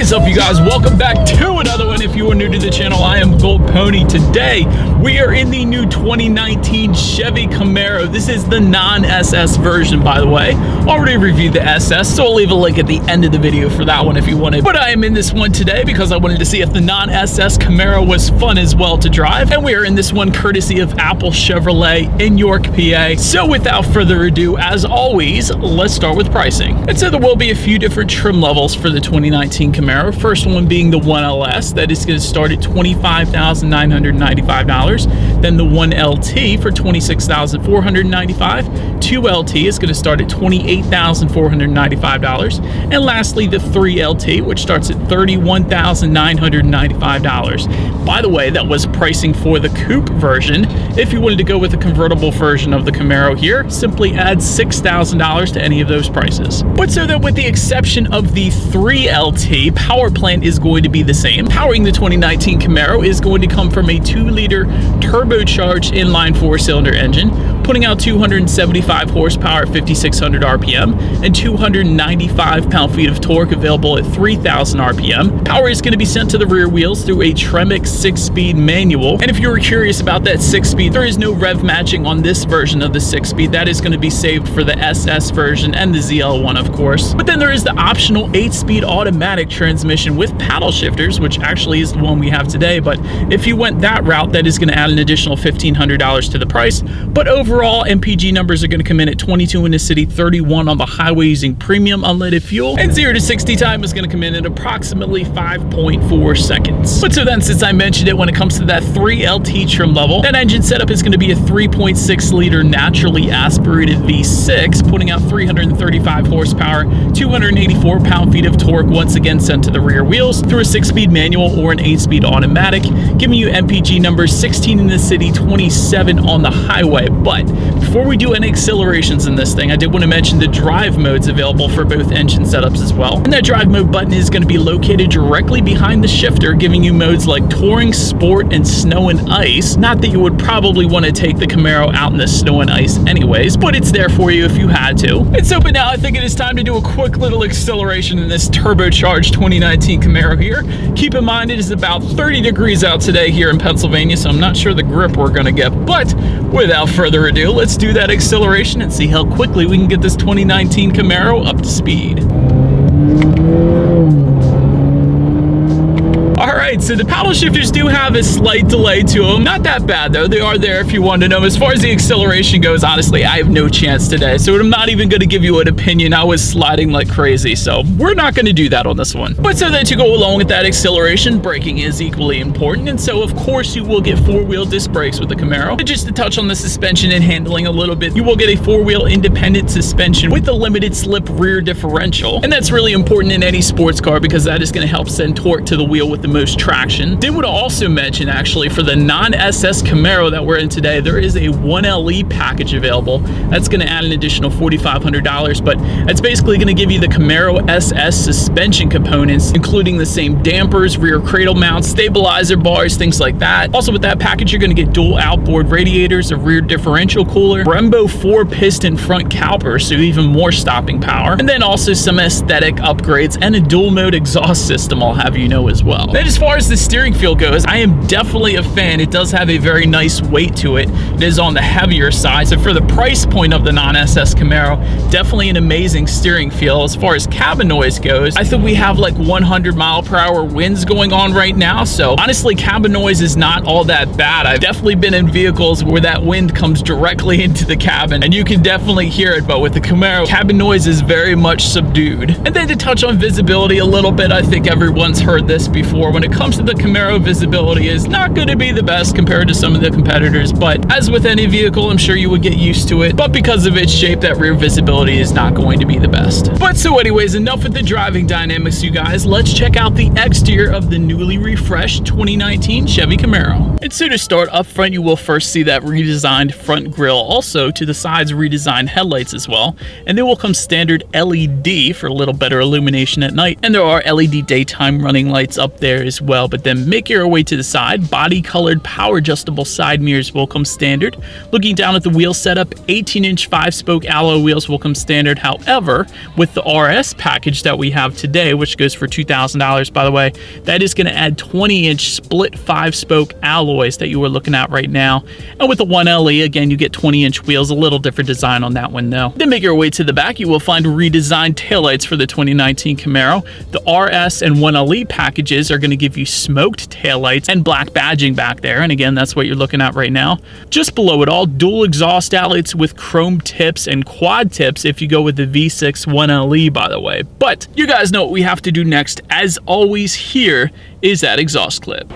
is up, you guys? Welcome back to another one. If you are new to the channel, I am Gold Pony. Today we are in the new 2019 Chevy Camaro. This is the non-SS version, by the way. Already reviewed the SS, so I'll leave a link at the end of the video for that one if you wanted. But I am in this one today because I wanted to see if the non-SS Camaro was fun as well to drive, and we are in this one courtesy of Apple Chevrolet in York, PA. So without further ado, as always, let's start with pricing. And so there will be a few different trim levels for the 2019 Camaro. First one being the 1LS, that is going to start at $25,995. Then the 1LT for $26,495. 2LT is going to start at $28,495. And lastly, the 3LT, which starts at $31,995. By the way, that was pricing for the coupe version. If you wanted to go with a convertible version of the Camaro here, simply add $6,000 to any of those prices. But so that with the exception of the 3LT, power plant is going to be the same. Powering the 2019 Camaro is going to come from a 2-liter turbocharged inline 4-cylinder engine, putting out 275 horsepower at 5,600 RPM and 295 pound-feet of torque available at 3,000 RPM. Power is going to be sent to the rear wheels through a Tremec 6-speed manual. And if you were curious about that 6-speed, there is no rev matching on this version of the 6-speed. That is going to be saved for the SS version and the ZL1, of course. But then there is the optional 8-speed automatic transmission with paddle shifters, which actually is the one we have today. But if you went that route, that is going to add an additional $1,500 to the price. But overall, MPG numbers are going to come in at 22 in the city, 31 on the highway using premium unleaded fuel, and 0 to 60 time is going to come in at approximately 5.4 seconds. But so then, since I mentioned it, when it comes to that 3LT trim level, that engine setup is going to be a 3.6 liter naturally aspirated V6, putting out 335 horsepower, 284 pound-feet of torque, once again sent to the rear wheels through a 6-speed manual or an 8-speed automatic, giving you MPG numbers 16 in the city, 27 on the highway. But before we do any accelerations in this thing, I did want to mention the drive modes available for both engine setups as well. And that drive mode button is going to be located directly behind the shifter, giving you modes like touring, sport, and snow and ice. Not that you would probably want to take the Camaro out in the snow and ice anyways, but it's there for you if you had to. And so, but now I think it is time to do a quick little acceleration in this turbocharged 2019 Camaro here. Keep in mind it is about 30 degrees out today here in Pennsylvania, so I'm not sure the grip we're going to get. But without further ado, let's do that acceleration and see how quickly we can get this 2019 Camaro up to speed. Alright, so the paddle shifters do have a slight delay to them. Not that bad though, they are there if you want to know. As far as the acceleration goes, honestly, I have no chance today, so I'm not even going to give you an opinion. I was sliding like crazy, so we're not going to do that on this one. But so that to go along with that acceleration, braking is equally important, and so of course you will get 4-wheel disc brakes with the Camaro. And just to touch on the suspension and handling a little bit, you will get a 4-wheel independent suspension with a limited slip rear differential, and that's really important in any sports car because that is going to help send torque to the wheel with the most traction. Did want to also mention, actually, for the non-SS Camaro that we're in today, there is a 1LE package available. That's going to add an additional $4,500, but it's basically going to give you the Camaro SS suspension components, including the same dampers, rear cradle mounts, stabilizer bars, things like that. Also with that package, you're going to get dual outboard radiators, a rear differential cooler, Brembo 4-piston front caliper, so even more stopping power, and then also some aesthetic upgrades and a dual mode exhaust system, I'll have you know as well. Then as far as the steering feel goes, I am definitely a fan. It does have a very nice weight to it. It is on the heavier side, so for the price point of the non-SS Camaro, definitely an amazing steering feel. As far as cabin noise goes, I think we have like 100-mile-per-hour winds going on right now, so honestly, cabin noise is not all that bad. I've definitely been in vehicles where that wind comes directly into the cabin, and you can definitely hear it, but with the Camaro, cabin noise is very much subdued. And then to touch on visibility a little bit, I think everyone's heard this before. When it comes to the Camaro, visibility is not going to be the best compared to some of the competitors, but as with any vehicle, I'm sure you would get used to it. But because of its shape, that rear visibility is not going to be the best. But so anyways, enough with the driving dynamics, you guys. Let's check out the exterior of the newly refreshed 2019 Chevy Camaro. And so to start up front, you will first see that redesigned front grille, also to the sides redesigned headlights as well, and they will come standard LED for a little better illumination at night, and there are LED daytime running lights up there as well. But then make your way to the side. Body colored power adjustable side mirrors will come standard. Looking down at the wheel setup, 18-inch 5-spoke alloy wheels will come standard. However, with the RS package that we have today, which goes for $2,000 by the way, that is going to add 20-inch split 5-spoke alloys that you are looking at right now. And with the 1LE, again, you get 20-inch wheels, a little different design on that one though. Then make your way to the back, you will find redesigned taillights for the 2019 Camaro. The RS and 1LE packages are going to give you smoked taillights and black badging back there, and again, that's what you're looking at right now. Just below it all, dual exhaust outlets with chrome tips and quad tips if you go with the V6 1LE, by the way. But you guys know what we have to do next. As always, here is that exhaust clip.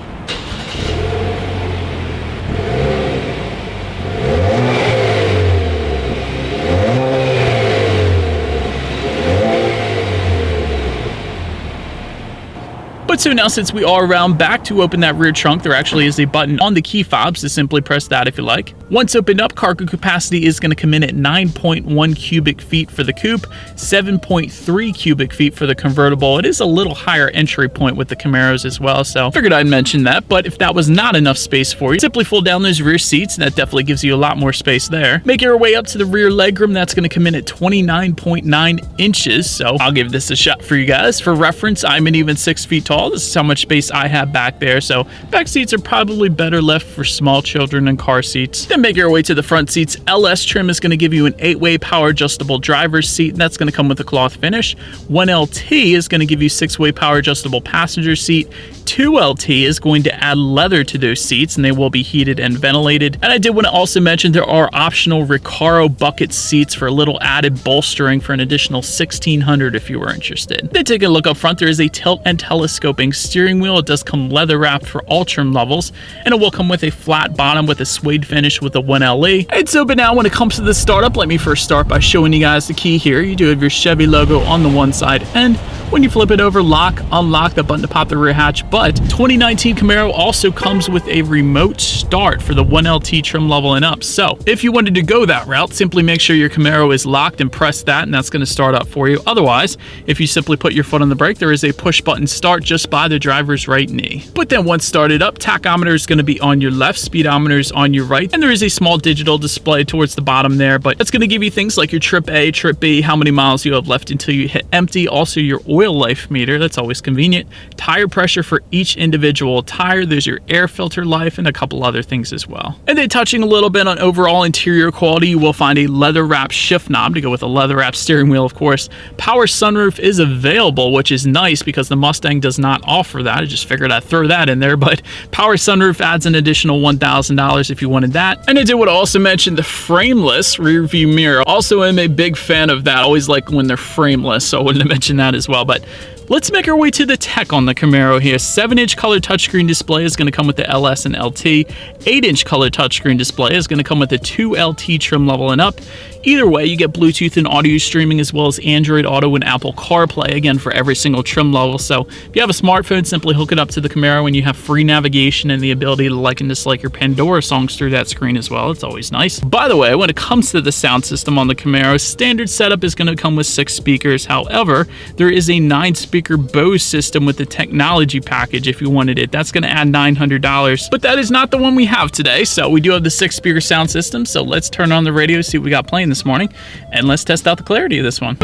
But so now, since we are around back, to open that rear trunk, there actually is a button on the key fobs to simply press that if you like. Once opened up, cargo capacity is going to come in at 9.1 cubic feet for the coupe, 7.3 cubic feet for the convertible. It is a little higher entry point with the Camaros as well, so figured I'd mention that. But if that was not enough space for you, simply fold down those rear seats, and that definitely gives you a lot more space there. Make your way up to the rear legroom. That's going to come in at 29.9 inches, so I'll give this a shot for you guys. For reference, I'm an even 6 feet tall. This is how much space I have back there, so back seats are probably better left for small children and car seats. Then make your way to the front seats. LS trim is going to give you an 8-way power adjustable driver's seat, and that's going to come with a cloth finish. 1LT is going to give you 6-way power adjustable passenger seat. 2LT is going to add leather to those seats, and they will be heated and ventilated. And I did want to also mention there are optional Recaro bucket seats for a little added bolstering for an additional $1,600 if you were interested. Then take a look up front. There is a tilt and telescoping steering wheel. It does come leather wrapped for all trim levels, and it will come with a flat bottom with a suede finish with the 1LE. And so, but now when it comes to the startup, let me first start by showing you guys the key here. You do have your Chevy logo on the one side, and when you flip it over, lock, unlock the button to pop the rear hatch. But 2019 Camaro also comes with a remote start for the 1LT trim level and up. So if you wanted to go that route, simply make sure your Camaro is locked and press that, and that's going to start up for you. Otherwise, if you simply put your foot on the brake, there is a push button start just by the driver's right knee. But then once started up, tachometer is going to be on your left, speedometer is on your right, and there is a small digital display towards the bottom there, but it's going to give you things like your trip A, trip B, how many miles you have left until you hit empty, also your oil life meter, that's always convenient, tire pressure for each individual tire, there's your air filter life, and a couple other things as well. And then touching a little bit on overall interior quality, you will find a leather wrap shift knob to go with a leather wrap steering wheel, of course. Power sunroof is available, which is nice because the Mustang does not offer that. I just figured I'd throw that in there, but power sunroof adds an additional $1,000 if you wanted that. And I did want to also mention the frameless rear view mirror. Also am a big fan of that. I always like when they're frameless, so I wanted to mention that as well. But let's make our way to the tech on the Camaro here. 7-inch color touchscreen display is going to come with the LS and LT. 8-inch color touchscreen display is going to come with the 2LT trim level and up. Either way, you get Bluetooth and audio streaming as well as Android Auto and Apple CarPlay, again, for every single trim level. So if you have a smartphone, simply hook it up to the Camaro and you have free navigation and the ability to like and dislike your Pandora songs through that screen as well. It's always nice. By the way, when it comes to the sound system on the Camaro, standard setup is going to come with 6 speakers. However, there is a 9-speaker Bose system with the technology package if you wanted it. That's going to add $900, but that is not the one we have today. So we do have the 6-speaker sound system. So let's turn on the radio, see what we got playing this morning, and let's test out the clarity of this one.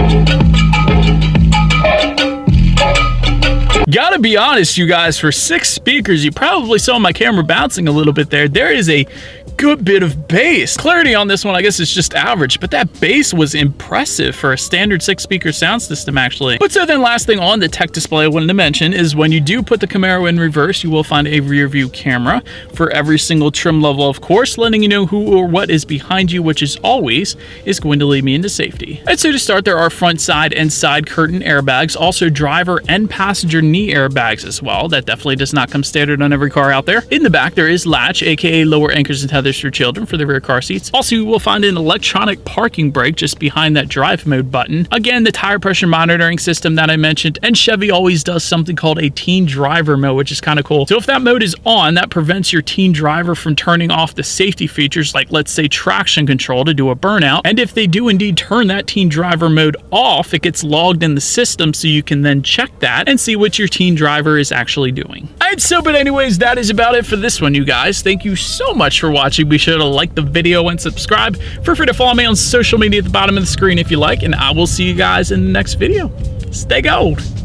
Gotta be honest, you guys, for 6 speakers, you probably saw my camera bouncing a little bit there. There is a good bit of bass. Clarity on this one, I guess, is just average, but that bass was impressive for a standard 6-speaker sound system, actually. But so then last thing on the tech display I wanted to mention is when you do put the Camaro in reverse, you will find a rear view camera for every single trim level, of course, letting you know who or what is behind you, which is always is going to lead me into safety. And so to start, there are front, side, and side curtain airbags, also driver and passenger knee airbags as well. That definitely does not come standard on every car out there. In the back, there is latch, aka lower anchors and tethers mothers for children for the rear car seats. Also, you will find an electronic parking brake just behind that drive mode button. Again, the tire pressure monitoring system that I mentioned, and Chevy always does something called a teen driver mode, which is kind of cool. So if that mode is on, that prevents your teen driver from turning off the safety features like, let's say, traction control to do a burnout. And if they do indeed turn that teen driver mode off, it gets logged in the system so you can then check that and see what your teen driver is actually doing. Alright, so but anyways, that is about it for this one, you guys. Thank you so much for watching. Be sure to like the video and subscribe. Feel free to follow me on social media at the bottom of the screen if you like, and I will see you guys in the next video. Stay gold.